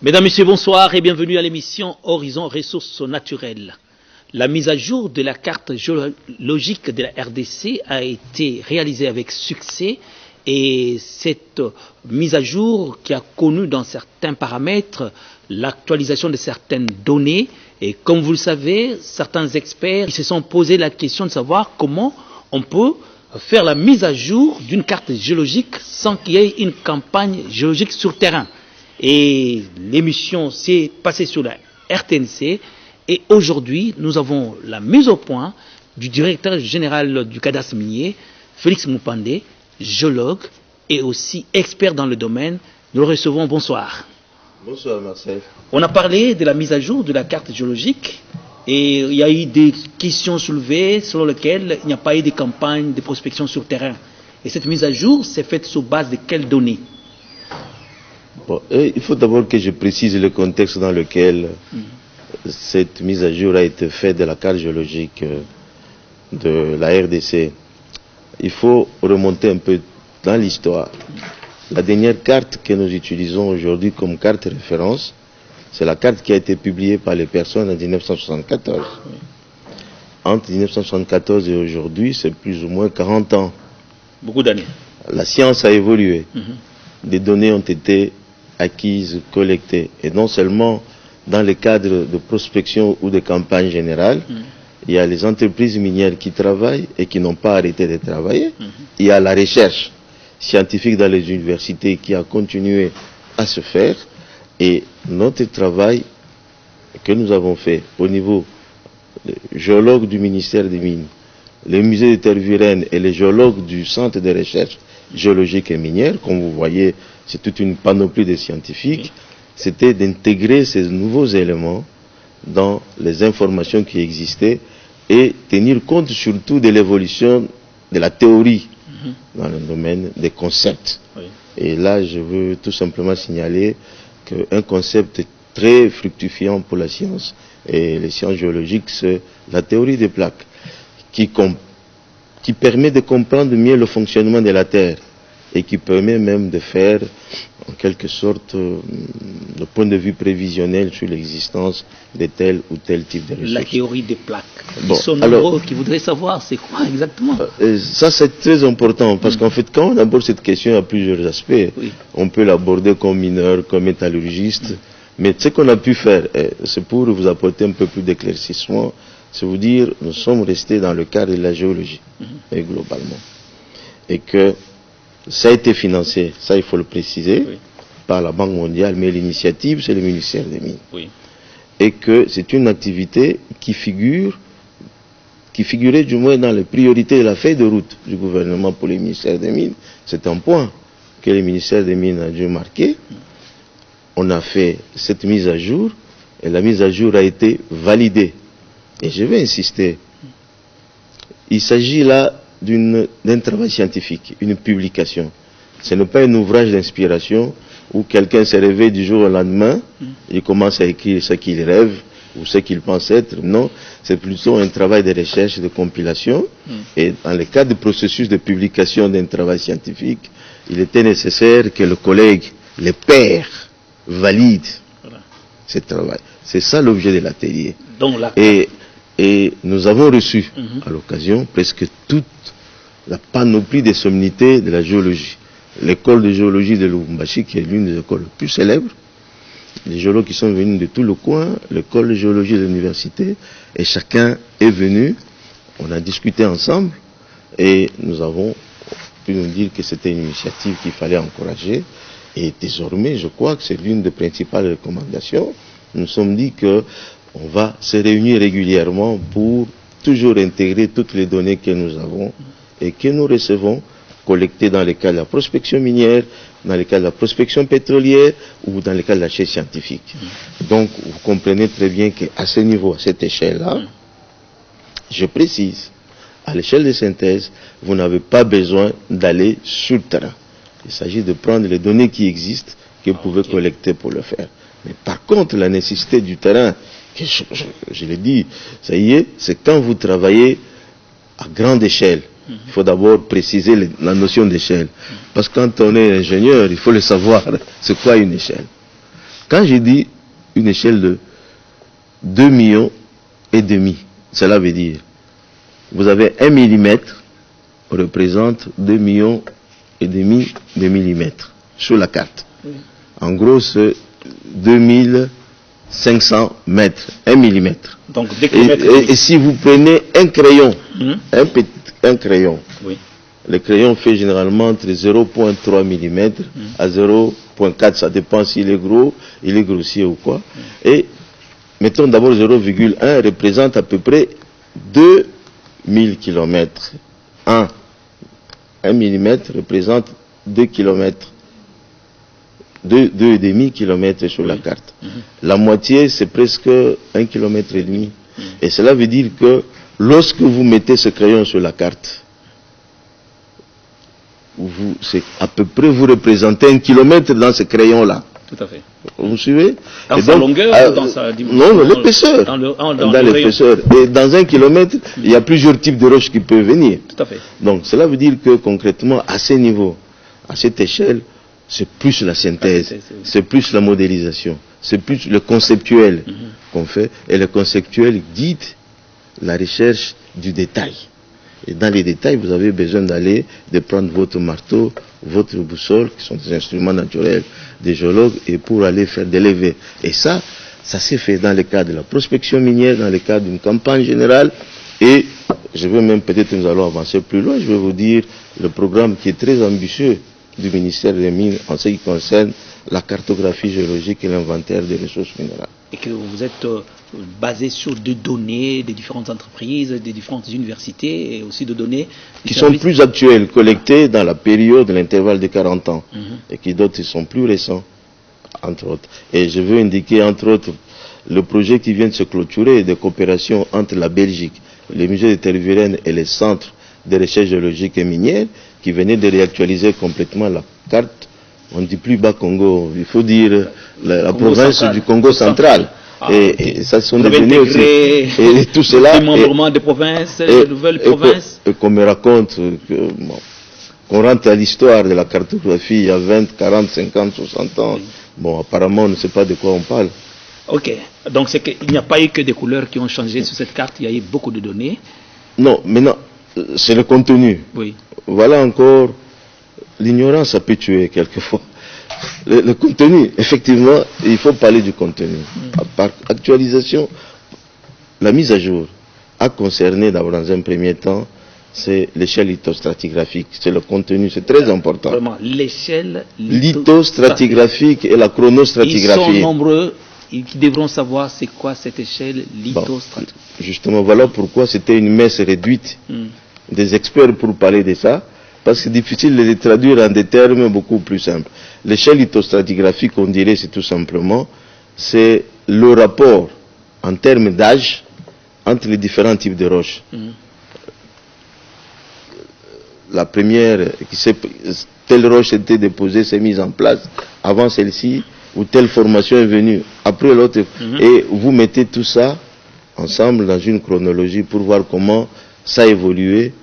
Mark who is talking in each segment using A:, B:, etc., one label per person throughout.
A: Mesdames, Messieurs, bonsoir et bienvenue à l'émission Horizon Ressources Naturelles. La mise à jour de la carte géologique de la RDC a été réalisée avec succès et cette mise à jour qui a connu dans certains paramètres l'actualisation de certaines données et comme vous le savez, certains experts se sont posé la question de savoir comment on peut faire la mise à jour d'une carte géologique sans qu'il y ait une campagne géologique sur terrain. Et l'émission s'est passée sur la RTNC et aujourd'hui nous avons la mise au point du directeur général du cadastre minier, Félix Moupandé, géologue et aussi expert dans le domaine. Nous le recevons, bonsoir.
B: Bonsoir Marcel.
A: On a parlé de la mise à jour de la carte géologique et il y a eu des questions soulevées selon lesquelles il n'y a pas eu de campagne de prospection sur terrain. Et cette mise à jour s'est faite sur base de quelles données?
B: Bon, il faut d'abord que je précise le contexte dans lequel cette mise à jour a été faite de la carte géologique de la RDC. Il faut remonter un peu dans l'histoire. La dernière carte que nous utilisons aujourd'hui comme carte référence, c'est la carte qui a été publiée par les personnes en 1974. Entre 1974 et aujourd'hui, c'est plus ou moins 40 ans.
A: Beaucoup d'années.
B: La science a évolué. Des données ont été acquises, collectées. Et non seulement dans le cadre de prospection ou de campagne générale, il y a les entreprises minières qui travaillent et qui n'ont pas arrêté de travailler. Il y a la recherche scientifique dans les universités qui a continué à se faire. Et notre travail que nous avons fait au niveau des géologues du ministère des Mines, le musée de Tervuren et les géologues du centre de recherche géologique et minière, comme vous voyez, c'est toute une panoplie de scientifiques, c'était d'intégrer ces nouveaux éléments dans les informations qui existaient et tenir compte surtout de l'évolution de la théorie dans le domaine des concepts. Et là, je veux tout simplement signaler qu'un concept très fructifiant pour la science et les sciences géologiques, c'est la théorie des plaques, qui permet de comprendre mieux le fonctionnement de la Terre et qui permet même de faire, en quelque sorte, le point de vue prévisionnel sur l'existence de tel ou tel type de ressources.
A: La théorie des plaques.
B: Bon,
A: Ils sont nombreux qui voudraient savoir c'est quoi exactement.
B: Ça, c'est très important parce qu'en fait, quand on aborde cette question à plusieurs aspects, on peut l'aborder comme mineur, comme métallurgiste, mais ce qu'on a pu faire, c'est pour vous apporter un peu plus d'éclaircissement, c'est vous dire, nous sommes restés dans le cadre de la géologie, et globalement. Et que ça a été financé, ça il faut le préciser, par la Banque mondiale, mais l'initiative c'est le ministère des Mines. Et que c'est une activité qui figurait du moins dans les priorités de la feuille de route du gouvernement pour le ministère des Mines. C'est un point que le ministère des Mines a dû marquer. On a fait cette mise à jour et la mise à jour a été validée. Et je vais insister, il s'agit là d'un travail scientifique, une publication. Ce n'est pas un ouvrage d'inspiration où quelqu'un se réveille du jour au lendemain, il commence à écrire ce qu'il rêve ou ce qu'il pense être. Non, c'est plutôt un travail de recherche, de compilation. Et dans le cadre du processus de publication d'un travail scientifique, il était nécessaire que le collègue, les pairs, valide ce travail. C'est ça l'objet de l'atelier. Et nous avons reçu à l'occasion presque toute la panoplie des sommités de la géologie. L'école de géologie de Lubumbashi, qui est l'une des écoles les plus célèbres, les géologues qui sont venus de tout le coin, l'école de géologie de l'université, et chacun est venu, on a discuté ensemble, et nous avons pu nous dire que c'était une initiative qu'il fallait encourager, et désormais, je crois que c'est l'une des principales recommandations. Nous nous sommes dit que on va se réunir régulièrement pour toujours intégrer toutes les données que nous avons et que nous recevons, collectées dans le cas de la prospection minière, dans le cas de la prospection pétrolière ou dans le cas de la recherche scientifique. Donc, vous comprenez très bien qu'à ce niveau, à cette échelle-là, je précise, à l'échelle de synthèse, vous n'avez pas besoin d'aller sur le terrain. Il s'agit de prendre les données qui existent que vous pouvez collecter pour le faire. Mais par contre, la nécessité du terrain, que je l'ai dit, ça y est, c'est quand vous travaillez à grande échelle. Il faut d'abord préciser la notion d'échelle. Parce que quand on est ingénieur, il faut le savoir. C'est quoi une échelle? Quand j'ai dit une échelle de 2,5 millions, cela veut dire, vous avez 1 millimètre, représente 2,5 millions de millimètres sur la carte. Oui. En gros, c'est 2500 mètres, 1 millimètre. Donc, et si vous prenez un crayon, un crayon, oui. Le crayon fait généralement entre 0,3 mm à 0,4, ça dépend s'il est gros, il est grossier ou quoi. Et mettons d'abord 0,1 représente à peu près 2000 km. 1 mm représente 2 km. 2,5 km sur la carte. La moitié, c'est presque 1,5 km. Et cela veut dire que lorsque vous mettez ce crayon sur la carte, c'est à peu près vous représentez 1 kilomètre dans ce crayon-là.
A: Tout à fait.
B: Vous me suivez?
A: Dans sa longueur ou dans sa dimension?
B: Non, l'épaisseur. Dans l'épaisseur. Et dans 1 kilomètre, il y a plusieurs types de roches qui peuvent venir.
A: Tout à fait.
B: Donc cela veut dire que concrètement, à ce niveau, à cette échelle, c'est plus la synthèse, c'est plus la modélisation, c'est plus le conceptuel qu'on fait. Et le conceptuel guide la recherche du détail. Et dans les détails, vous avez besoin de prendre votre marteau, votre boussole, qui sont des instruments naturels des géologues, et pour aller faire des levées. Et ça s'est fait dans le cadre de la prospection minière, dans le cadre d'une campagne générale. Et je veux même, peut-être nous allons avancer plus loin, je vais vous dire le programme qui est très ambitieux du ministère des Mines en ce qui concerne la cartographie géologique et l'inventaire des ressources minérales.
A: Et que vous êtes basé sur des données des différentes entreprises, des différentes universités et aussi de données
B: qui sont plus actuelles, collectées dans la période de l'intervalle de 40 ans et qui d'autres sont plus récents, entre autres. Et je veux indiquer, entre autres, le projet qui vient de se clôturer de coopération entre la Belgique, le musée de Tervuren et les centres de recherche géologique et minière qui venaient de réactualiser complètement la carte. On ne dit plus Bas-Congo, il faut dire la province central. Du Congo central. Et ça sont devenus aussi. Et tout cela.
A: Des membrements de provinces, de nouvelles provinces.
B: Et qu'on me raconte qu'on rentre à l'histoire de la cartographie il y a 20, 40, 50, 60 ans. Oui. Bon, apparemment, on ne sait pas de quoi on parle.
A: Ok. Donc, c'est qu'il n'y a pas eu que des couleurs qui ont changé sur cette carte, il y a eu beaucoup de données.
B: Non, maintenant, c'est le contenu.
A: Oui.
B: Voilà encore. L'ignorance, ça peut tuer quelquefois. Le contenu, effectivement, il faut parler du contenu. Par actualisation, la mise à jour a concerné d'abord dans un premier temps, c'est l'échelle lithostratigraphique. C'est le contenu, c'est très important.
A: Vraiment, l'échelle
B: lithostratigraphique et la chronostratigraphie.
A: Ils sont nombreux, qui devront savoir c'est quoi cette échelle lithostratigraphique.
B: Bon, justement, voilà pourquoi c'était une messe réduite des experts pour parler de ça. Parce que c'est difficile de les traduire en des termes beaucoup plus simples. L'échelle lithostratigraphique, on dirait, c'est tout simplement, c'est le rapport en termes d'âge entre les différents types de roches. La première, telle roche était déposée, s'est mise en place avant celle-ci, ou telle formation est venue après l'autre. Et vous mettez tout ça ensemble dans une chronologie pour voir comment ça a évolué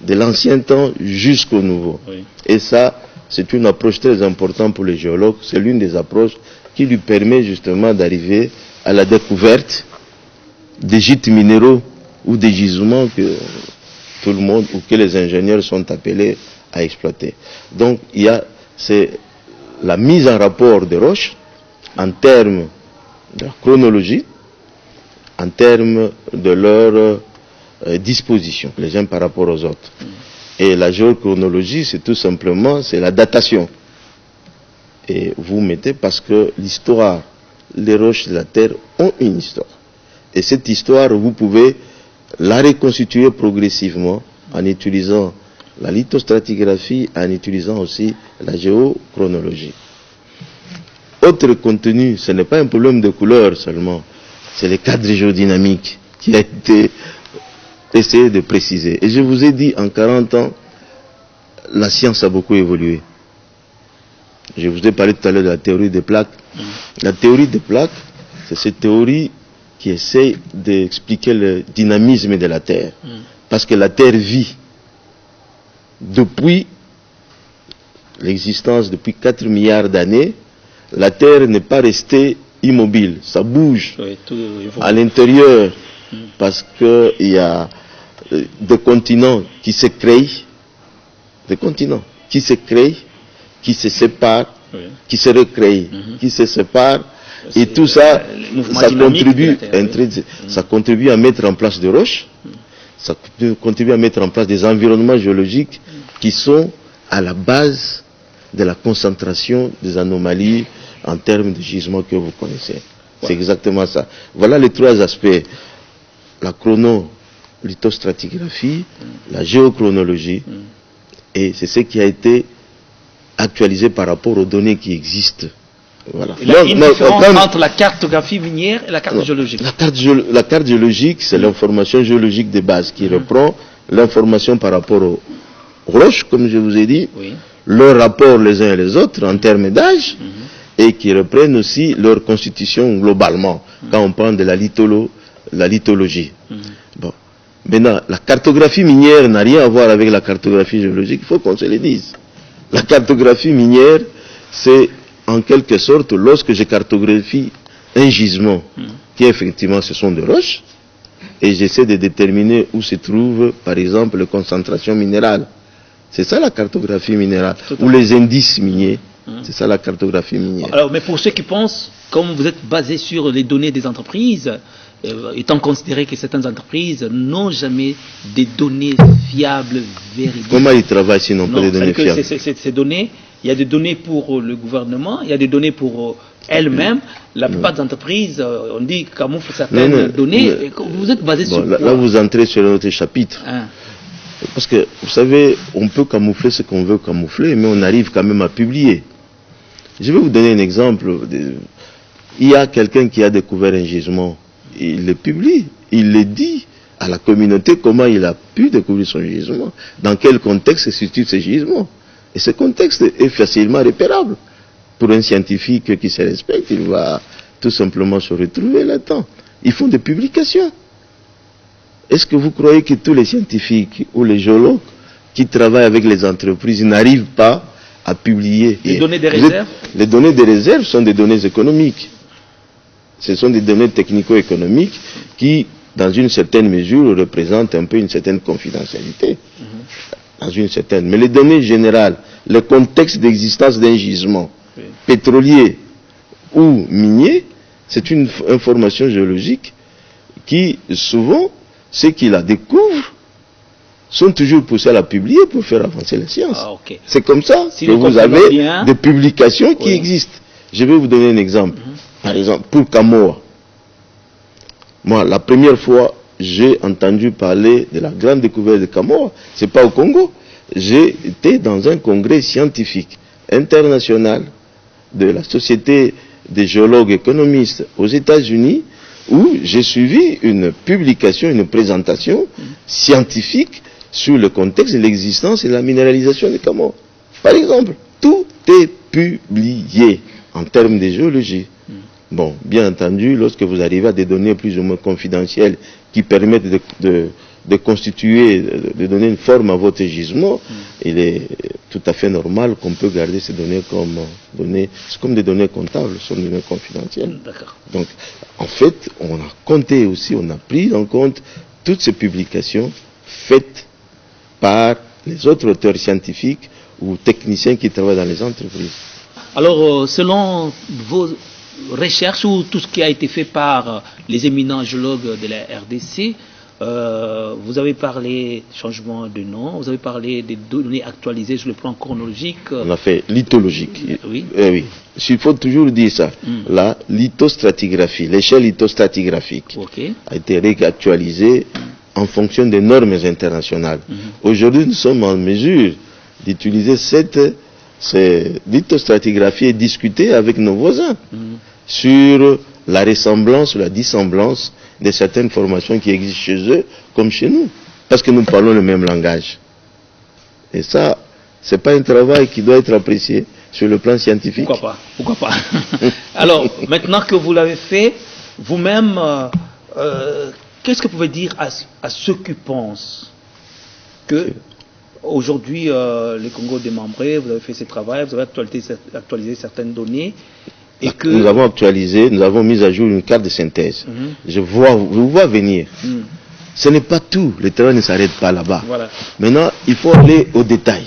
B: de l'ancien temps jusqu'au nouveau. Oui. Et ça, c'est une approche très importante pour les géologues. C'est l'une des approches qui lui permet justement d'arriver à la découverte des gîtes minéraux ou des gisements que tout le monde ou que les ingénieurs sont appelés à exploiter. Donc, c'est la mise en rapport des roches en termes de chronologie, en termes de leur disposition, les uns par rapport aux autres. Et la géochronologie, c'est tout simplement, c'est la datation. Et vous mettez parce que l'histoire, les roches de la Terre ont une histoire. Et cette histoire, vous pouvez la reconstituer progressivement en utilisant la lithostratigraphie, en utilisant aussi la géochronologie. Autre contenu, ce n'est pas un problème de couleur seulement, c'est le cadre géodynamique qui a été essayé de préciser. Et je vous ai dit, en 40 ans, la science a beaucoup évolué. Je vous ai parlé tout à l'heure de la théorie des plaques. La théorie des plaques, c'est cette théorie qui essaye d'expliquer le dynamisme de la Terre. Parce que la Terre vit depuis l'existence, depuis 4 milliards d'années. La Terre n'est pas restée immobile, ça bouge
A: Oui,
B: à l'intérieur, parce qu'il y a des continents qui se créent, qui se séparent, qui se recréent, qui se séparent, et tout ça, ça contribue à mettre en place des roches, ça contribue à mettre en place des environnements géologiques qui sont à la base de la concentration des anomalies en termes de gisements que vous connaissez. C'est exactement ça. Voilà les trois aspects. La chronolithostratigraphie, la géochronologie, et c'est ce qui a été actualisé par rapport aux données qui existent. Voilà.
A: Il y a une différence entre la cartographie minière et la carte géologique.
B: La carte géologique, c'est l'information géologique de base qui reprend l'information par rapport aux roches, comme je vous ai dit, leur rapport les uns et les autres en termes d'âge, et qui reprennent aussi leur constitution globalement, quand on parle de la lithologie. Bon. Maintenant, la cartographie minière n'a rien à voir avec la cartographie géologique, il faut qu'on se le dise. La cartographie minière, c'est en quelque sorte lorsque je cartographie un gisement, qui effectivement ce sont des roches, et j'essaie de déterminer où se trouve, par exemple, les concentrations minérales. C'est ça la cartographie minérale, ou les indices miniers. C'est ça la cartographie minière.
A: Alors, mais pour ceux qui pensent, comme vous êtes basé sur les données des entreprises, étant considéré que certaines entreprises n'ont jamais des données fiables, véridiques.
B: Comment ils travaillent s'ils n'ont pas des données fiables?
A: Ces données, il y a des données pour le gouvernement, il y a des données pour elles-mêmes. La plupart des entreprises, on dit camouflent certaines données. Vous êtes basé sur quoi?
B: Là, vous entrez sur un autre chapitre. Parce que, vous savez, on peut camoufler ce qu'on veut camoufler, mais on arrive quand même à publier. Je vais vous donner un exemple. Il y a quelqu'un qui a découvert un gisement. Il le publie. Il le dit à la communauté comment il a pu découvrir son gisement. Dans quel contexte se situe ce gisement. Et ce contexte est facilement repérable. Pour un scientifique qui se respecte, il va tout simplement se retrouver là-dedans. Ils font des publications. Est-ce que vous croyez que tous les scientifiques ou les géologues qui travaillent avec les entreprises n'arrivent pas à publier?
A: Les données des réserves?
B: Les données des réserves sont des données économiques. Ce sont des données technico-économiques qui, dans une certaine mesure, représentent un peu une certaine confidentialité. Dans une certaine. Mais les données générales, le contexte d'existence d'un gisement pétrolier ou minier, c'est une information géologique qui, souvent, ceux qui la découvrent sont toujours poussés à la publier pour faire avancer la science. C'est comme ça que vous avez des publications qui existent. Je vais vous donner un exemple. Par exemple, pour Kamoa. Moi, la première fois, j'ai entendu parler de la grande découverte de Kamoa. C'est pas au Congo. J'ai été dans un congrès scientifique international de la Société des géologues économistes aux États-Unis, où j'ai suivi une publication, une présentation scientifique sur le contexte de l'existence et de la minéralisation de Kamoa. Par exemple, tout est publié en termes de géologie. Bon, bien entendu, lorsque vous arrivez à des données plus ou moins confidentielles qui permettent de constituer, de donner une forme à votre gisement, il est tout à fait normal qu'on peut garder ces données comme données, c'est comme des données comptables, ce sont des données confidentielles. Donc, en fait, on a compté aussi, on a pris en compte toutes ces publications faites par les autres auteurs scientifiques ou techniciens qui travaillent dans les entreprises.
A: Alors, selon vos recherches ou tout ce qui a été fait par les éminents géologues de la RDC, vous avez parlé de changement de nom, vous avez parlé des données actualisées sur le plan chronologique.
B: On a fait lithologique.
A: Oui.
B: Oui. Il faut toujours dire ça. La lithostratigraphie, l'échelle lithostratigraphique a été réactualisée en fonction des normes internationales. Aujourd'hui, nous sommes en mesure d'utiliser cette lithostratigraphie et discuter avec nos voisins sur la ressemblance ou la dissemblance de certaines formations qui existent chez eux comme chez nous, parce que nous parlons le même langage. Et ça, c'est pas un travail qui doit être apprécié sur le plan scientifique.
A: Pourquoi pas Alors, maintenant que vous l'avez fait, vous-même, qu'est-ce que vous pouvez dire à ceux qui pensent que aujourd'hui, le Congo démembré, vous avez fait ce travail, vous avez actualisé certaines données, Et que...
B: Nous avons actualisé, nous avons mis à jour une carte de synthèse. Je vous vois venir. Ce n'est pas tout, le travail ne s'arrête pas là-bas.
A: Voilà.
B: Maintenant, il faut aller au détail.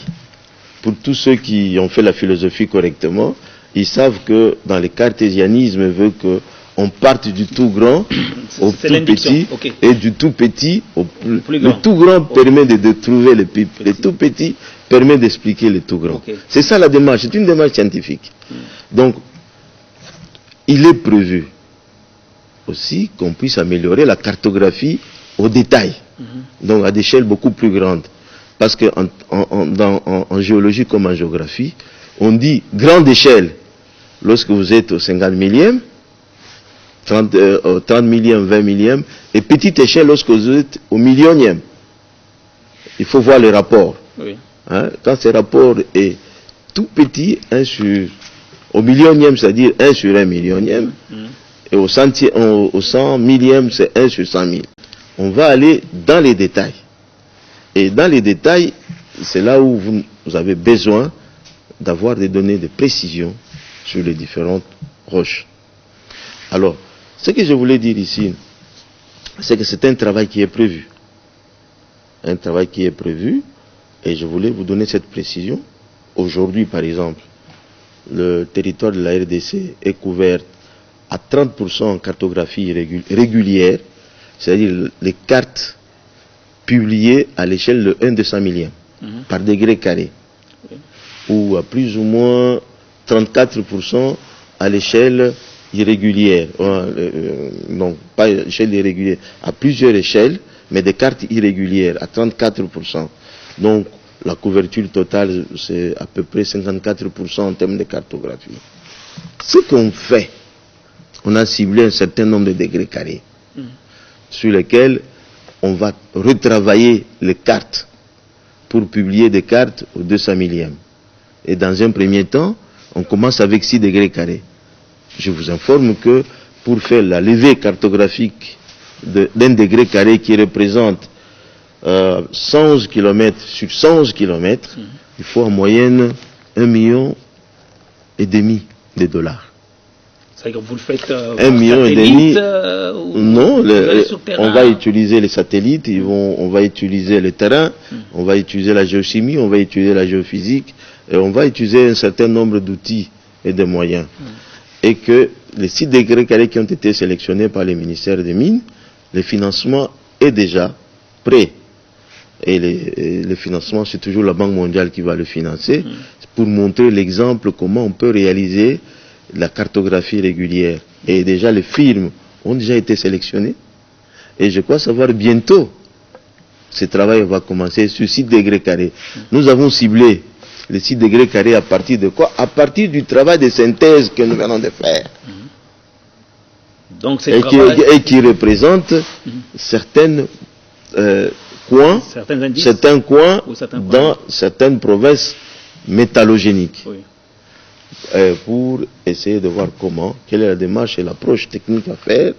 B: Pour tous ceux qui ont fait la philosophie correctement, ils savent que dans le cartésianisme veut qu'on parte du tout grand au tout petit, et du tout petit au plus grand. Le tout grand permet de trouver le petit. Le tout petit permet d'expliquer le tout grand. C'est ça la démarche, c'est une démarche scientifique. Donc, il est prévu aussi qu'on puisse améliorer la cartographie au détail, donc à d'échelle beaucoup plus grande. Parce qu'en en géologie comme en géographie, on dit grande échelle lorsque vous êtes au 50 millième, 30 millième, 20 millième, et petite échelle lorsque vous êtes au millionième. Il faut voir les rapports.
A: Oui.
B: Hein? Quand ce rapport est tout petit, au millionième, c'est-à-dire 1 sur 1 millionième, et au 100 millième, c'est 1 sur 100 000. On va aller dans les détails. Et dans les détails, c'est là où vous avez besoin d'avoir des données de précision sur les différentes roches. Alors, ce que je voulais dire ici, c'est que c'est un travail qui est prévu. Un travail qui est prévu, et je voulais vous donner cette précision. Aujourd'hui, par exemple, le territoire de la RDC est couvert à 30% en cartographie régulière, c'est-à-dire les cartes publiées à l'échelle de 1/100 millième, par degré carré, ou à plus ou moins 34% à l'échelle irrégulière, non, pas échelle irrégulière, à plusieurs échelles, mais des cartes irrégulières à 34%. Donc, la couverture totale, c'est à peu près 54% en termes de cartographie. Ce qu'on fait, on a ciblé un certain nombre de degrés carrés, sur lesquels on va retravailler les cartes pour publier des cartes au 200 millième. Et dans un premier temps, on commence avec 6 degrés carrés. Je vous informe que pour faire la levée cartographique d'un degré carré qui représente 111 km sur 111 km, il faut en moyenne 1,5 million de dollars.
A: C'est-à-dire que vous le faites
B: 1,5 million. Non, on va utiliser les satellites, on va utiliser le terrain, on va utiliser la géochimie, on va utiliser la géophysique, et on va utiliser un certain nombre d'outils et de moyens. Et que les 6 degrés carrés qui ont été sélectionnés par le ministère des Mines, le financement est déjà prêt. Et le financement, c'est toujours la Banque mondiale qui va le financer, pour montrer l'exemple comment on peut réaliser la cartographie régulière. Et déjà les firmes ont déjà été sélectionnées. Et je crois savoir bientôt, ce travail va commencer sur 6 degrés carrés. Nous avons ciblé les 6 degrés carrés à partir de quoi? À partir du travail de synthèse que nous venons de faire.
A: Donc,
B: et qui représente certains coins dans certaines provinces métallogéniques.
A: Oui.
B: Pour essayer de voir quelle est la démarche et l'approche technique à faire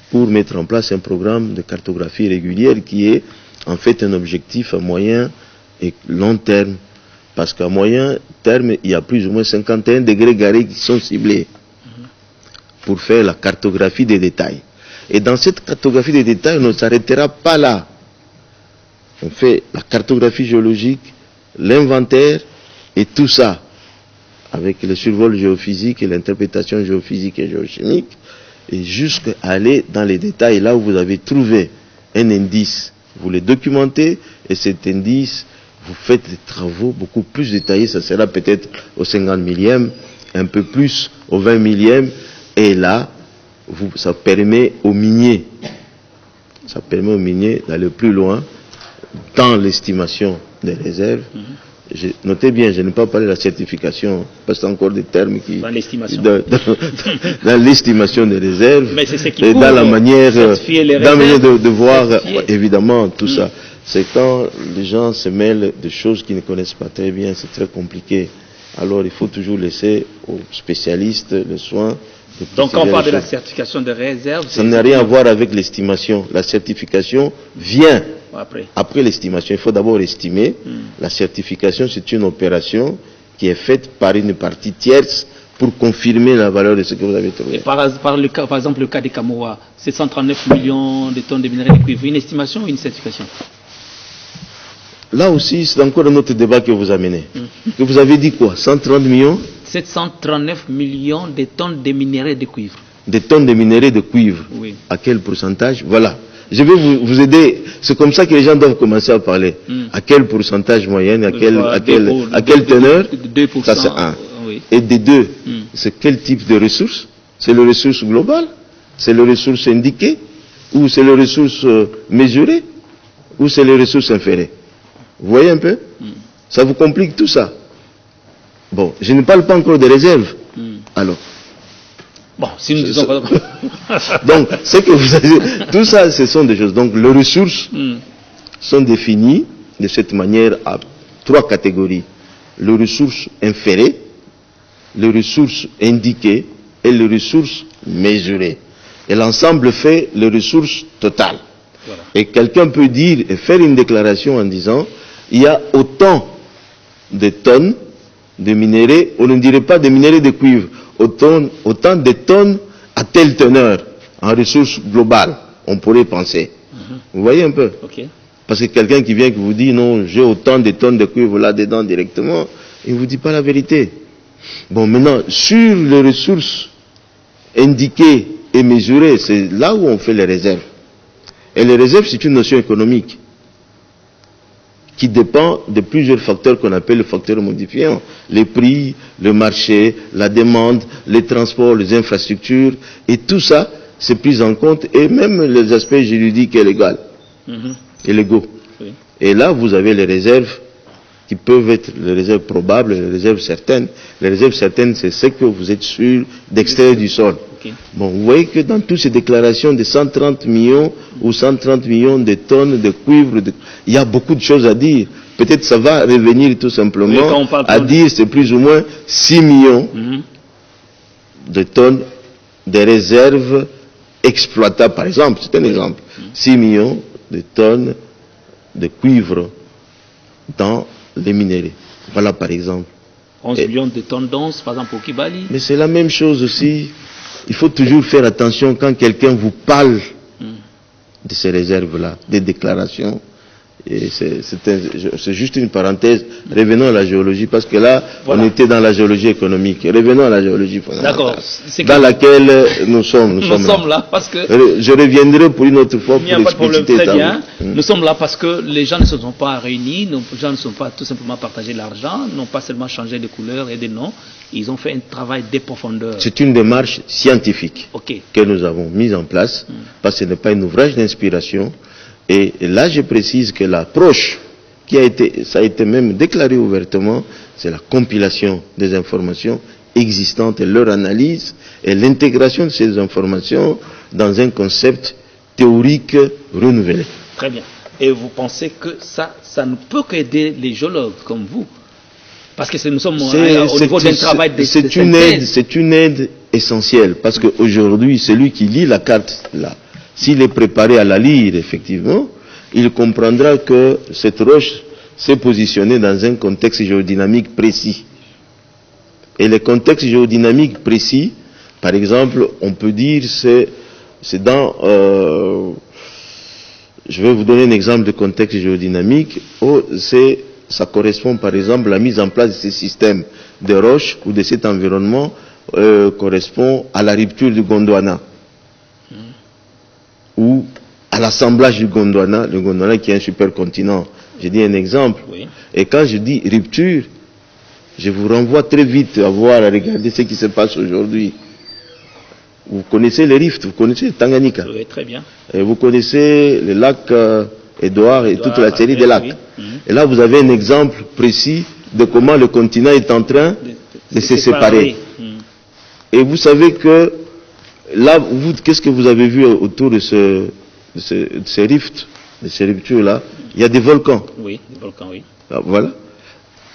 B: pour mettre en place un programme de cartographie régulière qui est en fait un objectif à moyen et long terme. Parce qu'à moyen terme, il y a plus ou moins 51 degrés carrés qui sont ciblés pour faire la cartographie des détails. Et dans cette cartographie des détails, on ne s'arrêtera pas là. On fait la cartographie géologique, l'inventaire et tout ça, avec le survol géophysique et l'interprétation géophysique et géochimique, et jusqu'à aller dans les détails, là où vous avez trouvé un indice, vous le documentez, et cet indice, vous faites des travaux beaucoup plus détaillés, ça sera peut-être au 50 millième, un peu plus au 20 millième, et là, ça permet aux miniers d'aller plus loin dans l'estimation des réserves. Notez bien, je n'ai pas parlé de la certification, parce que c'est encore des termes qui...
A: Dans l'estimation.
B: Dans l'estimation des réserves.
A: Mais c'est ce qui
B: et dans la manière, de voir, évidemment, tout ça. C'est quand les gens se mêlent de choses qu'ils ne connaissent pas très bien, c'est très compliqué. Alors il faut toujours laisser aux spécialistes le soin.
A: Donc quand on parle de la certification de réserve...
B: Ça n'a rien à voir avec l'estimation. La certification vient après l'estimation. Il faut d'abord estimer. La certification, c'est une opération qui est faite par une partie tierce pour confirmer la valeur de ce que vous avez trouvé.
A: Et par exemple, le cas des Kamoa, c'est 139 millions de tonnes de minerais de cuivre. Une estimation ou une certification?
B: Là aussi, c'est encore un autre débat que vous amenez. Que vous avez dit quoi? 130 millions?
A: 739 millions de tonnes de minerais de cuivre.
B: Des tonnes de minerais de cuivre.
A: Oui.
B: À quel pourcentage? Voilà. Je vais vous aider. C'est comme ça que les gens doivent commencer à parler. À quel pourcentage moyenne? À quelle teneur?
A: 2%.
B: Ça, c'est un.
A: Oui.
B: Et des deux, c'est quel type de ressources? C'est le ressource globale? C'est le ressource indiqué? Ou c'est le ressource mesuré? Ou c'est les ressources inférées? Vous voyez un peu? Ça vous complique tout ça. Bon, je ne parle pas encore des réserves. Alors.
A: Bon, si nous disons pas...
B: Donc, c'est que vous avez... Tout ça, ce sont des choses. Donc, les ressources sont définies de cette manière à 3 catégories. Les ressources inférées, les ressources indiquées et les ressources mesurées. Et l'ensemble fait les ressources totales. Voilà. Et quelqu'un peut dire et faire une déclaration en disant il y a autant de tonnes de minerais, on ne dirait pas de minerais de cuivre, autant de tonnes à telle teneur en ressources globales, on pourrait penser. Vous voyez un peu?
A: Okay.
B: Parce que quelqu'un qui vient qui vous dit non, j'ai autant de tonnes de cuivre là-dedans directement, il ne vous dit pas la vérité. Bon, maintenant, sur les ressources indiquées et mesurées, c'est là où on fait les réserves. Et les réserves, c'est une notion économique qui dépend de plusieurs facteurs qu'on appelle les facteurs modifiants. Les prix, le marché, la demande, les transports, les infrastructures, et tout ça, c'est pris en compte, et même les aspects juridiques et légaux. Et légaux. Oui. Et là, vous avez les réserves qui peuvent être les réserves probables, les réserves certaines. Les réserves certaines, c'est ce que vous êtes sûr d'extraire du sol. Okay. Bon, vous voyez que dans toutes ces déclarations de 130 millions ou 130 millions de tonnes de cuivre, il y a beaucoup de choses à dire. Peut-être ça va revenir tout simplement à dire c'est plus ou moins 6 millions de tonnes de réserves exploitables, par exemple. C'est un exemple. 6 millions de tonnes de cuivre dans les minéraux. Voilà par exemple.
A: 11 millions de tonnes d'onces, par exemple, au Kibali.
B: Mais c'est la même chose aussi. Il faut toujours faire attention quand quelqu'un vous parle de ces réserves-là, des déclarations. Et c'est juste une parenthèse. Revenons à la géologie, parce que là, voilà, on était dans la géologie économique. Revenons à la géologie fondamentale, dans laquelle nous sommes
A: là. Parce que
B: je reviendrai pour une autre fois pour
A: expliquer. Très bien. Nous sommes là parce que les gens ne se sont pas réunis, les gens ne sont pas tout simplement partagé l'argent, n'ont pas seulement changé de couleur et de nom. Ils ont fait un travail de profondeur.
B: C'est une démarche scientifique que nous avons mise en place, parce que ce n'est pas un ouvrage d'inspiration. Et là, je précise que l'approche ça a été même déclaré ouvertement, c'est la compilation des informations existantes et leur analyse et l'intégration de ces informations dans un concept théorique renouvelé.
A: Très bien. Et vous pensez que ça ne peut qu'aider les géologues comme vous? Parce que nous sommes au niveau d'un travail de synthèse.
B: C'est une aide essentielle, parce qu'aujourd'hui, celui qui lit la carte là, s'il est préparé à la lire, effectivement, il comprendra que cette roche s'est positionnée dans un contexte géodynamique précis. Et le contexte géodynamique précis, par exemple, on peut dire, c'est dans... je vais vous donner un exemple de contexte géodynamique où ça correspond, par exemple, à la mise en place de ces systèmes de roches ou de cet environnement correspond à la rupture du Gondwana. Ou à l'assemblage du Gondwana, le Gondwana qui est un supercontinent. J'ai dit un exemple. Oui. Et quand je dis rupture, je vous renvoie très vite à regarder ce qui se passe aujourd'hui. Vous connaissez les rifts, vous connaissez Tanganyika.
A: Oui, très bien.
B: Et vous connaissez le lac Édouard et toute la série des lacs. Oui. Et là, vous avez un exemple précis de comment le continent est en train de se séparer. Et vous savez que là, qu'est-ce que vous avez vu autour de ces rifts, de ces ruptures-là? Il y a des volcans.
A: Oui, des volcans, oui.
B: Alors, voilà.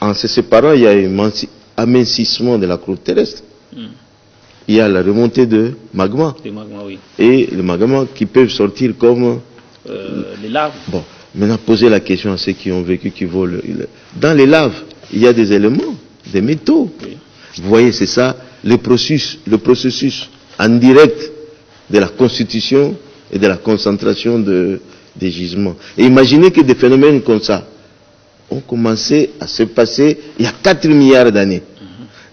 B: En se séparant, il y a un amincissement de la croûte terrestre. Il y a la remontée de magma.
A: Des magmas, oui.
B: Et les magmas qui peuvent sortir comme...
A: les laves.
B: Bon, maintenant, posez la question à ceux qui ont vécu, qui volent. Dans les laves, il y a des éléments, des métaux. Oui. Vous voyez, c'est ça le processus en direct de la constitution et de la concentration des gisements. Et imaginez que des phénomènes comme ça ont commencé à se passer il y a 4 milliards d'années.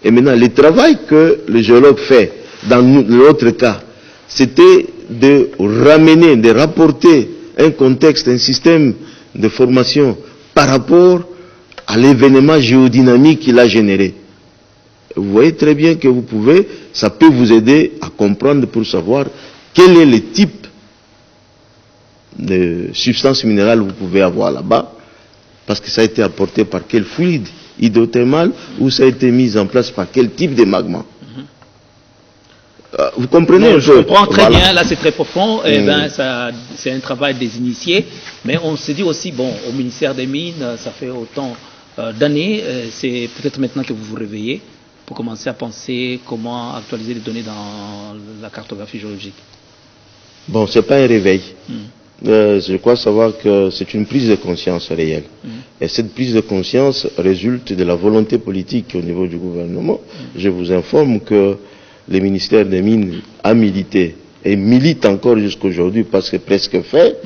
B: Et maintenant, le travail que le géologue fait dans l'autre cas, c'était de ramener, de rapporter un contexte, un système de formation par rapport à l'événement géodynamique qu'il a généré. Vous voyez très bien que ça peut vous aider à comprendre pour savoir quel est le type de substance minérale que vous pouvez avoir là-bas, parce que ça a été apporté par quel fluide hydrothermal ou ça a été mis en place par quel type de magma. Vous comprenez?
A: Non, je comprends très bien, là c'est très profond, c'est un travail des initiés, mais on se dit aussi, bon, au ministère des Mines, ça fait autant d'années, c'est peut-être maintenant que vous vous réveillez pour commencer à penser comment actualiser les données dans la cartographie géologique.
B: Bon, c'est pas un réveil. Je crois savoir que c'est une prise de conscience réelle. Et cette prise de conscience résulte de la volonté politique au niveau du gouvernement. Je vous informe que le ministère des Mines a milité et milite encore jusqu'à aujourd'hui parce que presque fait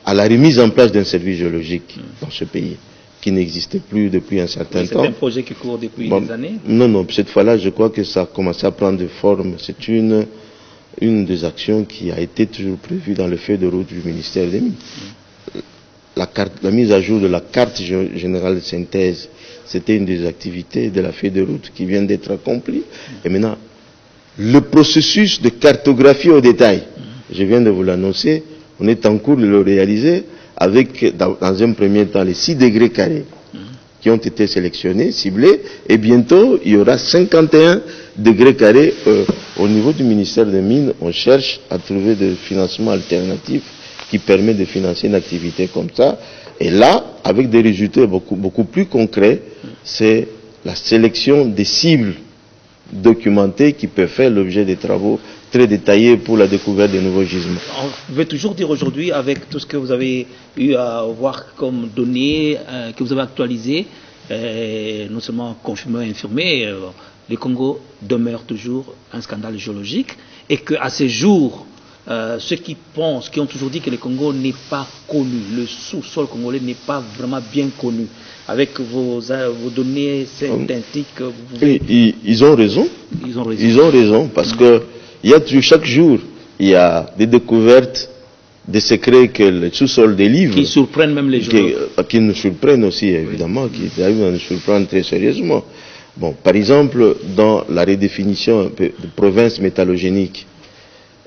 B: à la remise en place d'un service géologique dans ce pays qui n'existait plus depuis un certain temps.
A: C'est un projet qui court depuis des années?
B: Non, cette fois-là, je crois que ça a commencé à prendre forme. C'est une des actions qui a été toujours prévue dans le feuille de route du ministère des Mines. La mise à jour de la carte générale de synthèse, c'était une des activités de la feuille de route qui vient d'être accomplie. Et maintenant, le processus de cartographie au détail, je viens de vous l'annoncer, on est en cours de le réaliser avec, dans un premier temps, les 6 degrés carrés qui ont été sélectionnés, ciblés, et bientôt, il y aura 51 degrés carrés au niveau du ministère des Mines. On cherche à trouver des financements alternatifs qui permettent de financer une activité comme ça. Et là, avec des résultats beaucoup plus concrets, c'est la sélection des cibles documentées qui peuvent faire l'objet des travaux très détaillés pour la découverte de nouveaux gisements.
A: On veut toujours dire aujourd'hui, avec tout ce que vous avez eu à voir comme données, que vous avez actualisées, non seulement confirmé et infirmé, le Congo demeure toujours un scandale géologique, et qu'à ce jour, ceux qui ont toujours dit que le Congo n'est pas connu, le sous-sol congolais n'est pas vraiment bien connu. Avec vos données synthétiques,
B: ils ont raison. Ils ont raison parce que chaque jour, il y a des découvertes, des secrets que le sous-sol délivre.
A: Qui surprennent même les gens.
B: Qui nous surprennent aussi, évidemment, qui arrivent à nous surprendre très sérieusement. Bon, par exemple, dans la redéfinition de provinces métallogéniques,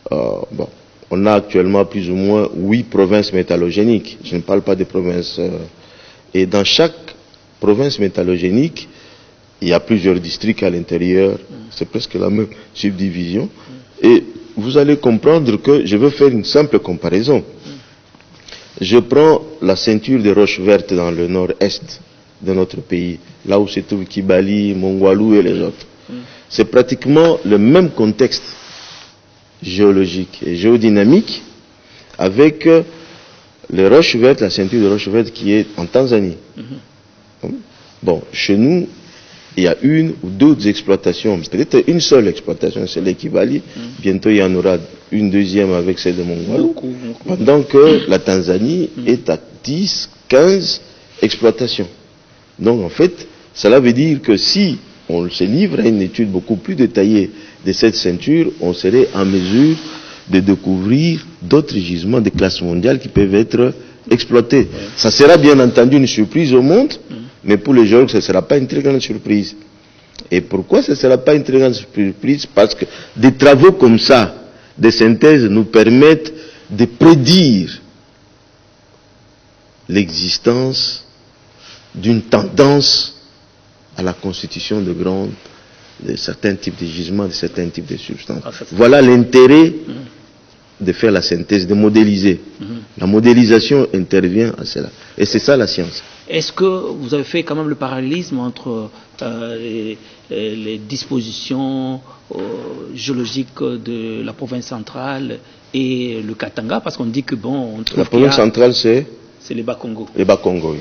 B: on a actuellement plus ou moins 8 provinces métallogéniques. Je ne parle pas des provinces. Et dans chaque province métallogénique, il y a plusieurs districts à l'intérieur. C'est presque la même subdivision. Et vous allez comprendre que je veux faire une simple comparaison. Je prends la ceinture des roches vertes dans le nord-est de notre pays, là où se trouve Kibali, Mongwalu et les autres. C'est pratiquement le même contexte géologique et géodynamique avec les roches vertes, la ceinture de roches vertes qui est en Tanzanie. Bon, chez nous, il y a une ou deux exploitations, peut-être une seule exploitation, c'est le Kibali. Bientôt, il y en aura une deuxième avec celle de Mongwalu. Pendant que la Tanzanie est à 10, 15 exploitations. Donc, en fait, cela veut dire que si on se livre à une étude beaucoup plus détaillée de cette ceinture, on serait en mesure de découvrir d'autres gisements de classe mondiale qui peuvent être exploités. Ça sera bien entendu une surprise au monde, mais pour les géologues, ce ne sera pas une très grande surprise. Et pourquoi ce ne sera pas une très grande surprise? Parce que des travaux comme ça, de synthèse, nous permettent de prédire l'existence d'une tendance à la constitution de certains types de gisements, de certains types de substances. Voilà l'intérêt de faire la synthèse, de modéliser. La modélisation intervient à cela. Et c'est ça la science.
A: Est-ce que vous avez fait quand même le parallélisme entre les dispositions géologiques de la province centrale et le Katanga? Parce qu'on dit que bon...
B: La province centrale, c'est
A: les Bas-Congo.
B: Les Bas-Congo, oui.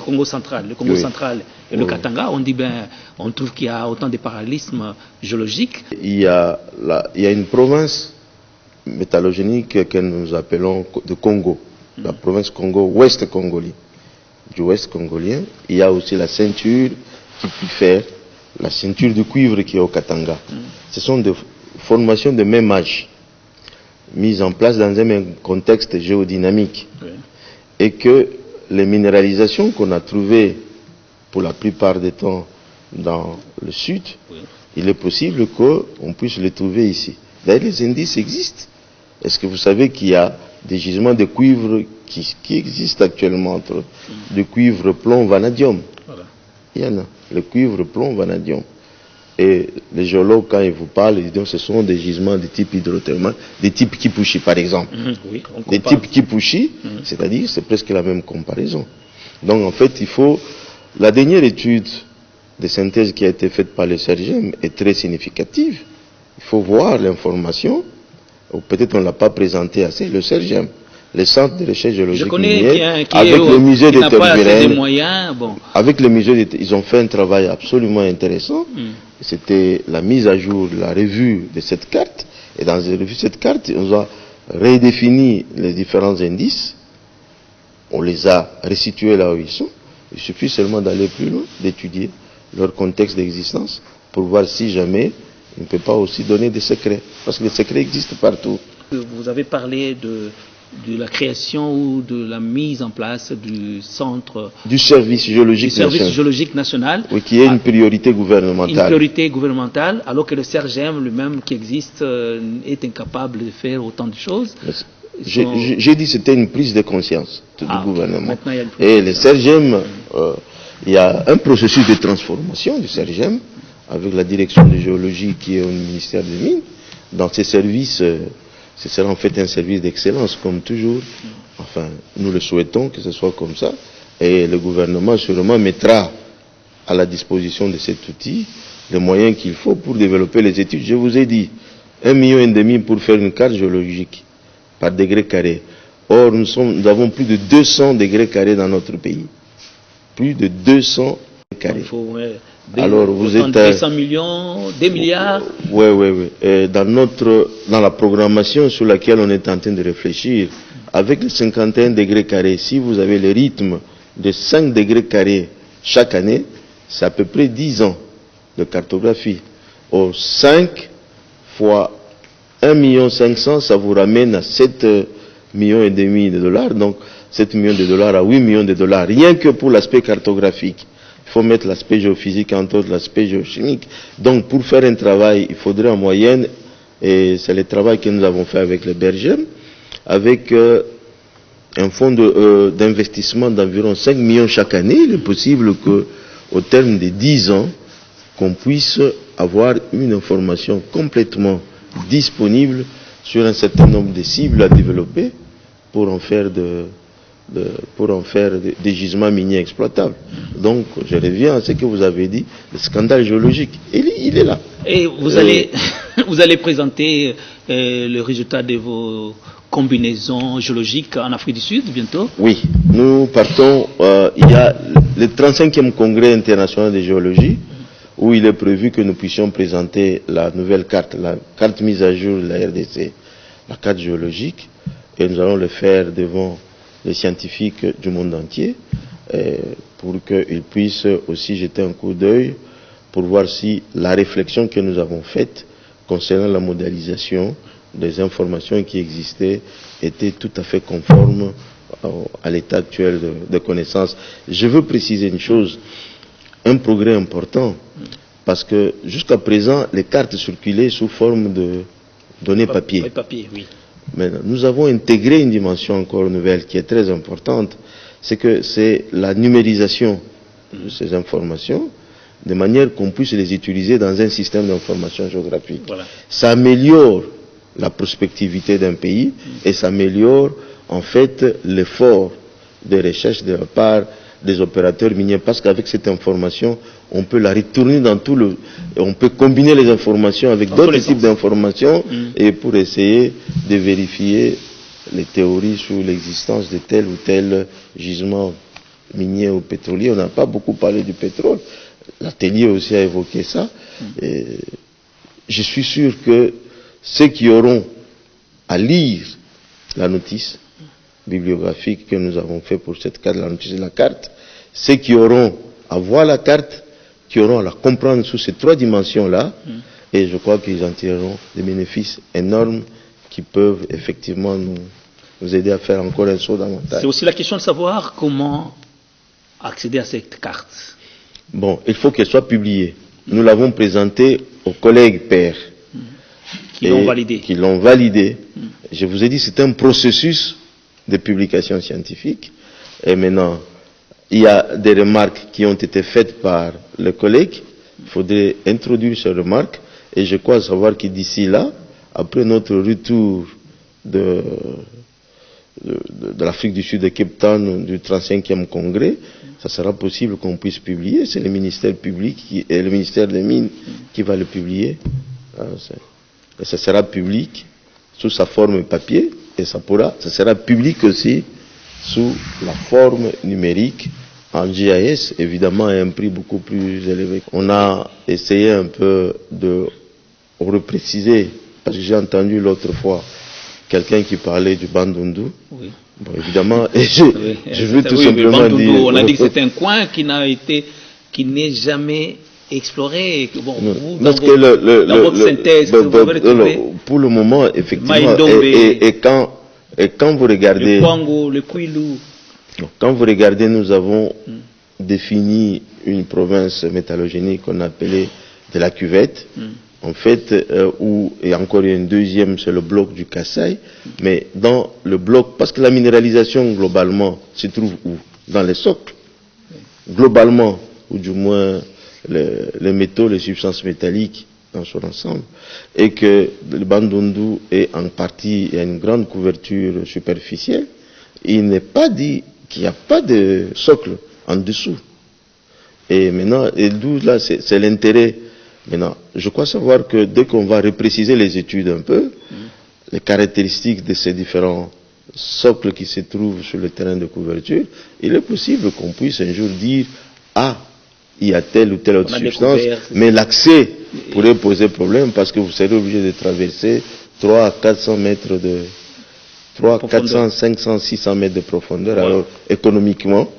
A: Congo central, le Congo central et le Katanga, on trouve qu'il y a autant de parallélismes géologiques.
B: Il y a une province métallogénique que nous appelons de Congo, la province Congo, ouest congolien. Du ouest congolien, il y a aussi la ceinture qui peut faire, la ceinture de cuivre qui est au Katanga. Ce sont des formations de même âge, mises en place dans un même contexte géodynamique. Et que les minéralisations qu'on a trouvées pour la plupart des temps dans le sud, il est possible qu'on puisse les trouver ici. D'ailleurs, les indices existent. Est-ce que vous savez qu'il y a des gisements de cuivre qui existent actuellement entre le cuivre, plomb, vanadium? Il y en a, le cuivre, plomb, vanadium. Et les géologues, quand ils vous parlent, ils disent que ce sont des gisements de type hydrothermal, des types Kipushi par exemple. Des types Kipushi, c'est-à-dire c'est presque la même comparaison. Donc en fait, il faut... La dernière étude de synthèse qui a été faite par le CERGEM est très significative. Il faut voir l'information, ou peut-être on ne l'a pas présentée assez, le CERGEM, le centre de recherche géologique minière, avec le musée de Tervuren, avec le musée ils ont fait un travail absolument intéressant. C'était la mise à jour, la revue de cette carte, et dans la revue de cette carte, on a redéfini les différents indices, on les a resitués là où ils sont. Il suffit seulement d'aller plus loin, d'étudier leur contexte d'existence, pour voir si jamais on ne peut pas aussi donner des secrets, parce que les secrets existent partout.
A: Vous avez parlé de la création ou de la mise en place du centre...
B: Du service géologique national. Oui, qui est une priorité gouvernementale.
A: Une priorité gouvernementale, alors que le CERGEM lui-même qui existe est incapable de faire autant de choses.
B: J'ai dit que c'était une prise de conscience du gouvernement. Et le CERGEM, il y a un processus de transformation du CERGEM, avec la direction de géologie qui est au ministère des Mines. Dans ces services... ce sera en fait un service d'excellence, comme toujours. Enfin, nous le souhaitons que ce soit comme ça. Et le gouvernement sûrement mettra à la disposition de cet outil les moyens qu'il faut pour développer les études. Je vous ai dit, 1,5 million pour faire une carte géologique par degré carré. Or, nous avons plus de 200 degrés carrés dans notre pays. Plus de 200 carrés. Alors vous êtes
A: 200 millions, 2 milliards.
B: Oui. Dans la programmation sur laquelle on est en train de réfléchir, avec les 51 degrés carrés, si vous avez le rythme de 5 degrés carrés chaque année, c'est à peu près 10 ans de cartographie. Or 5 fois 1,5 million, ça vous ramène à 7,5 millions de dollars. Donc 7 millions de dollars à 8 millions de dollars, rien que pour l'aspect cartographique. Il faut mettre l'aspect géophysique entre autres l'aspect géochimique. Donc pour faire un travail, il faudrait en moyenne, et c'est le travail que nous avons fait avec le BERGEM, avec un fonds d'investissement d'environ 5 millions chaque année. Il est possible qu'au terme de 10 ans, qu'on puisse avoir une information complètement disponible sur un certain nombre de cibles à développer pour en faire des gisements miniers exploitables. Donc, je reviens à ce que vous avez dit, le scandale géologique, il est là.
A: Et vous allez présenter le résultat de vos combinaisons géologiques en Afrique du Sud bientôt?
B: Oui, nous partons, il y a le 35e congrès international de géologie, où il est prévu que nous puissions présenter la nouvelle carte, la carte mise à jour de la RDC, la carte géologique, et nous allons le faire devant les scientifiques du monde entier, pour qu'ils puissent aussi jeter un coup d'œil pour voir si la réflexion que nous avons faite concernant la modélisation des informations qui existaient était tout à fait conforme à l'état actuel de connaissances. Je veux préciser une chose, un progrès important, parce que jusqu'à présent, les cartes circulaient sous forme de données papier.
A: Oui.
B: Mais nous avons intégré une dimension encore nouvelle qui est très importante, c'est que c'est la numérisation de ces informations, de manière qu'on puisse les utiliser dans un système d'information géographique. Voilà. Ça améliore la prospectivité d'un pays et ça améliore en fait l'effort de recherche de la part des opérateurs miniers, parce qu'avec cette information, on peut la retourner dans tout le... On peut combiner les informations avec d'autres types d'informations et pour essayer de vérifier les théories sur l'existence de tel ou tel gisement minier ou pétrolier. On n'a pas beaucoup parlé du pétrole. L'atelier aussi a évoqué ça. Et je suis sûr que ceux qui auront à lire la notice bibliographique que nous avons fait pour cette carte, la notice de la carte, ceux qui auront à voir la carte, qui auront à la comprendre sous ces 3 dimensions-là, et je crois qu'ils en tireront des bénéfices énormes qui peuvent effectivement nous aider à faire encore un saut dans la montagne.
A: C'est aussi la question de savoir comment accéder à cette carte.
B: Bon, il faut qu'elle soit publiée. Nous l'avons présentée aux collègues pairs.
A: Qui l'ont validée.
B: Qui l'ont validée. Je vous ai dit, c'est un processus de publication scientifique. Et maintenant, il y a des remarques qui ont été faites par les collègues. Il faudrait introduire ces remarques. Et je crois savoir que d'ici là, après notre retour de l'Afrique du Sud, de Cape Town, du 35e congrès, ça sera possible qu'on puisse publier. C'est le ministère public et le ministère des Mines qui va le publier. Et ça sera public sous sa forme papier et ça sera public aussi sous la forme numérique en GIS, évidemment à un prix beaucoup plus élevé. On a essayé un peu de repréciser, parce que j'ai entendu l'autre fois quelqu'un qui parlait du Bandundu. Oui. Bon, évidemment, et je veux tout simplement dire...
A: On a dit que c'est un coin qui n'est jamais exploré. Bon, vous, dans votre synthèse, vous avez retrouvé...
B: Pour le moment, effectivement, et quand vous regardez...
A: Le Kwango, le Kwilu...
B: Quand vous regardez, nous avons défini une province métallogénique qu'on appelait de la cuvette. En fait, et encore une deuxième, c'est le bloc du Kasaï. Mais dans le bloc, parce que la minéralisation, globalement, se trouve où? Dans les socles. Globalement, ou du moins les métaux, les substances métalliques dans son ensemble. Et que le Bandundu est en partie, il y a une grande couverture superficielle. Il n'est pas dit qu'il n'y a pas de socle en dessous. Et maintenant, et d'où là, c'est l'intérêt. Maintenant, je crois savoir que dès qu'on va repréciser les études un peu, les caractéristiques de ces différents socles qui se trouvent sur le terrain de couverture, il est possible qu'on puisse un jour dire, il y a telle ou telle autre substance, mais l'accès pourrait poser problème parce que vous serez obligé de traverser 300 à 400 mètres de 400, 500, 600 mètres de profondeur. Voilà. Alors, économiquement,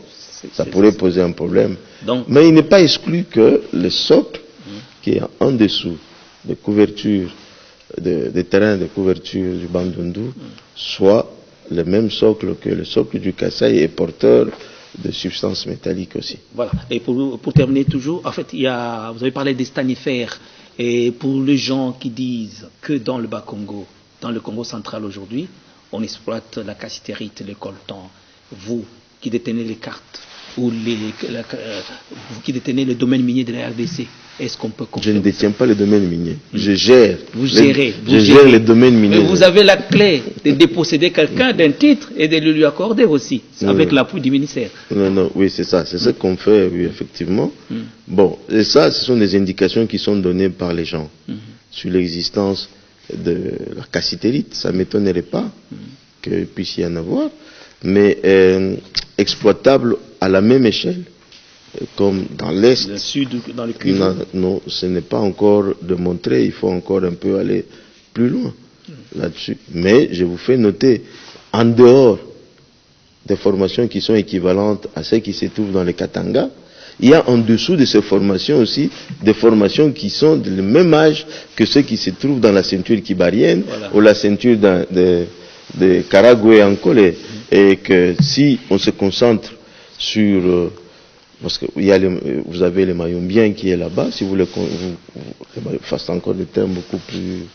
B: ça pourrait poser un problème. Donc, mais il n'est pas exclu que le socle qui est en dessous des couvertures, des terrains de couverture du Bandundu, soit le même socle que le socle du Kasaï est porteur de substances métalliques aussi.
A: Voilà. Et pour terminer toujours, en fait, vous avez parlé des stanifères. Et pour les gens qui disent que dans le Bas-Congo, dans le Congo central aujourd'hui, on exploite la cassitérite, le coltan, vous qui détenez les cartes, ou vous qui détenez le domaine minier de la RDC, est-ce qu'on peut confirmer?
B: Je ne détiens pas le domaine minier. Je gère.
A: Vous gérez.
B: Je gère le domaine minier.
A: Mais vous avez la clé de déposséder quelqu'un d'un titre et de le lui accorder aussi, avec l'appui du ministère.
B: Non, oui, c'est ça. C'est ce qu'on fait, oui, effectivement. Bon, et ça, ce sont des indications qui sont données par les gens sur l'existence de la cassitérite. Ça ne m'étonnerait pas qu'il puisse y en avoir, mais exploitable à la même échelle comme dans l'Est.
A: Le Sud, dans le Kivu.
B: Non, ce n'est pas encore démontré, il faut encore un peu aller plus loin là-dessus. Mais je vous fais noter, en dehors des formations qui sont équivalentes à celles qui se trouvent dans les Katanga, il y a en dessous de ces formations aussi des formations qui sont du même âge que ceux qui se trouvent dans la ceinture kibarienne, ou la ceinture de Karagwe en Collet. Et que si on se concentre sur... parce que vous avez le Mayombiens qui est là-bas, si vous voulez fasse encore des termes beaucoup plus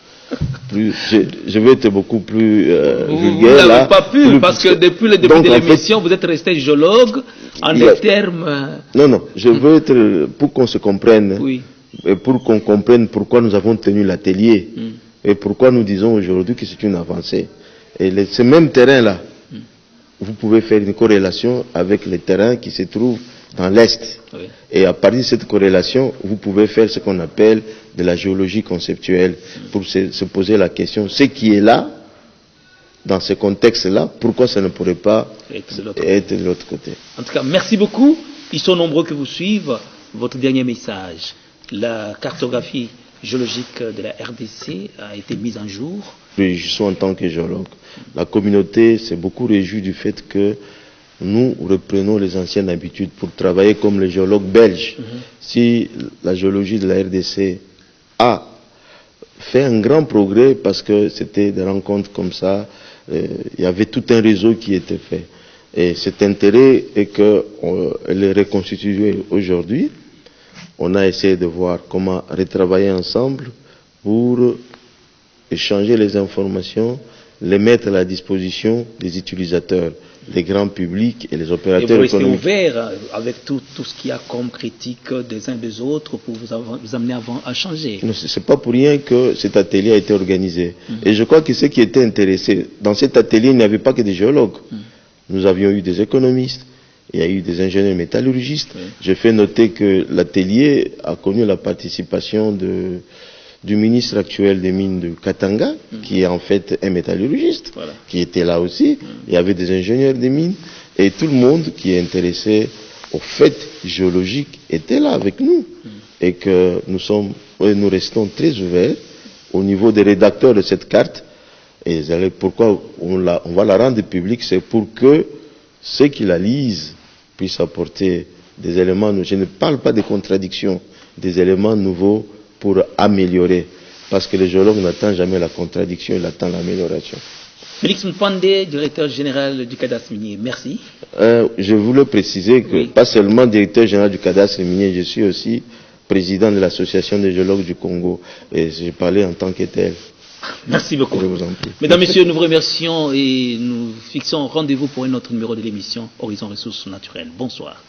B: je vais être beaucoup plus vulgaire.
A: Vous n'avez pas pu, parce que depuis le début de l'émission, vous êtes resté géologue en des termes...
B: Non, je veux être... Pour qu'on se comprenne, et pour qu'on comprenne pourquoi nous avons tenu l'atelier, et pourquoi nous disons aujourd'hui que c'est une avancée. Et ce même terrain-là, vous pouvez faire une corrélation avec les terrains qui se trouvent dans l'Est. Et à partir de cette corrélation, vous pouvez faire ce qu'on appelle de la géologie conceptuelle pour se poser la question, ce qui est là, dans ce contexte-là, pourquoi ça ne pourrait pas être de l'autre côté?
A: En tout cas, merci beaucoup. Ils sont nombreux que vous suivent. Votre dernier message, la cartographie géologique de la RDC a été mise en jour.
B: Réjouissons en tant que géologue. La communauté s'est beaucoup réjouie du fait que nous reprenons les anciennes habitudes pour travailler comme les géologues belges. Si la géologie de la RDC a fait un grand progrès parce que c'était des rencontres comme ça, il y avait tout un réseau qui était fait. Et cet intérêt est qu'elle est reconstituée aujourd'hui. On a essayé de voir comment retravailler ensemble pour échanger les informations, les mettre à la disposition des utilisateurs, les grands publics et les opérateurs économiques.
A: Et vous restez ouvert avec tout ce qu'il y a comme critique des uns des autres pour vous amener à changer.
B: Ce n'est pas pour rien que cet atelier a été organisé. Et je crois que ceux qui étaient intéressés, dans cet atelier, il n'y avait pas que des géologues. Nous avions eu des économistes, il y a eu des ingénieurs métallurgistes. Je fais noter que l'atelier a connu la participation du ministre actuel des mines de Katanga, qui est en fait un métallurgiste, qui était là aussi. Il y avait des ingénieurs des mines, et tout le monde qui est intéressé au fait géologique était là avec nous. Et que nous restons très ouverts au niveau des rédacteurs de cette carte. Et pourquoi on va la rendre publique, c'est pour que ceux qui la lisent puissent apporter des éléments. Je ne parle pas de contradictions, des éléments nouveaux pour améliorer. Parce que le géologue n'attend jamais la contradiction, il attend l'amélioration.
A: Félix Mpandé, directeur général du cadastre minier, merci.
B: Je voulais préciser que pas seulement directeur général du cadastre minier, je suis aussi président de l'association des géologues du Congo. Et j'ai parlé en tant que tel.
A: Merci beaucoup.
B: Je vous en prie.
A: Mesdames, Messieurs, nous vous remercions et nous fixons rendez-vous pour un autre numéro de l'émission Horizon Ressources Naturelles. Bonsoir.